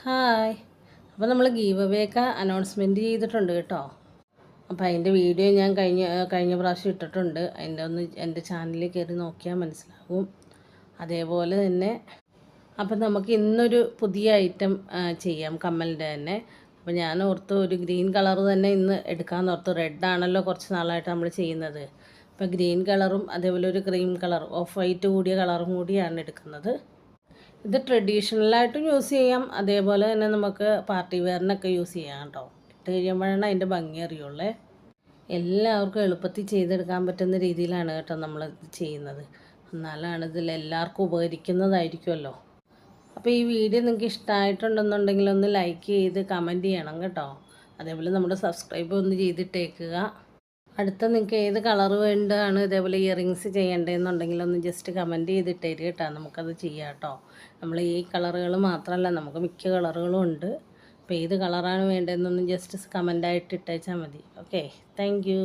Hi. അപ്പോൾ നമ്മൾ give അവേയൊക്കെ announcement ചെയ്തിട്ടുണ്ട് കേട്ടോ. അപ്പോൾ അതിൻ്റെ വീഡിയോ ഞാൻ കഴിഞ്ഞ പ്രാവശ്യം ഇട്ടിട്ടുണ്ട്. അതിൻ്റെ ഒന്ന് എൻ്റെ ചാനലിൽ കയറി നോക്കിയാൽ മനസ്സിലാകും. അതേപോലെ തന്നെ അപ്പം നമുക്ക് ഇന്നൊരു പുതിയ ഐറ്റം ചെയ്യാം, കമ്മലിൻ്റെ തന്നെ. അപ്പോൾ ഞാൻ ഓർത്തു ഒരു ഗ്രീൻ കളർ തന്നെ ഇന്ന് എടുക്കാമെന്ന് ഓർത്തു. റെഡാണല്ലോ കുറച്ച് നാളായിട്ട് നമ്മൾ ചെയ്യുന്നത്. അപ്പോൾ ഗ്രീൻ കളറും അതേപോലെ ഒരു ക്രീം കളർ ഓഫ് വൈറ്റ് കൂടിയ കളറും കൂടിയാണ് എടുക്കുന്നത്. ഇത് ട്രഡീഷണലായിട്ടും യൂസ് ചെയ്യാം, അതേപോലെ തന്നെ നമുക്ക് പാർട്ടി വെയറിനൊക്കെ യൂസ് ചെയ്യാം കേട്ടോ. ഇട്ട് കഴിയുമ്പോഴാണ് അതിൻ്റെ ഭംഗി അറിയുള്ളേ. എല്ലാവർക്കും എളുപ്പത്തിൽ ചെയ്തെടുക്കാൻ പറ്റുന്ന രീതിയിലാണ് കേട്ടോ നമ്മളിത് ചെയ്യുന്നത്. എന്നാലാണ് ഇതിൽ എല്ലാവർക്കും ഉപകരിക്കുന്നതായിരിക്കുമല്ലോ. അപ്പോൾ ഈ വീഡിയോ നിങ്ങൾക്ക് ഇഷ്ടമായിട്ടുണ്ടെന്നുണ്ടെങ്കിൽ ഒന്ന് ലൈക്ക് ചെയ്ത് കമൻറ്റ് ചെയ്യണം കേട്ടോ. അതേപോലെ നമ്മുടെ സബ്സ്ക്രൈബ് ഒന്ന് ചെയ്തിട്ടേക്കുക. അടുത്ത നിങ്ങൾക്ക് ഏത് കളർ വേണ്ടതാണ് ഇതേപോലെ ഇയറിങ്സ് ചെയ്യേണ്ടതെന്നുണ്ടെങ്കിൽ ഒന്ന് ജസ്റ്റ് കമൻറ്റ് ചെയ്തിട്ടേര് കേട്ടോ. നമുക്കത് ചെയ്യാം കേട്ടോ. നമ്മൾ ഈ കളറുകൾ മാത്രമല്ല, നമുക്ക് മിക്ക കളറുകളും ഉണ്ട്. അപ്പോൾ ഏത് കളറാണ് വേണ്ടതെന്നൊന്ന് ജസ്റ്റ് കമൻറ്റായിട്ട് ഇട്ടേച്ചാൽ മതി. Okay, thank you.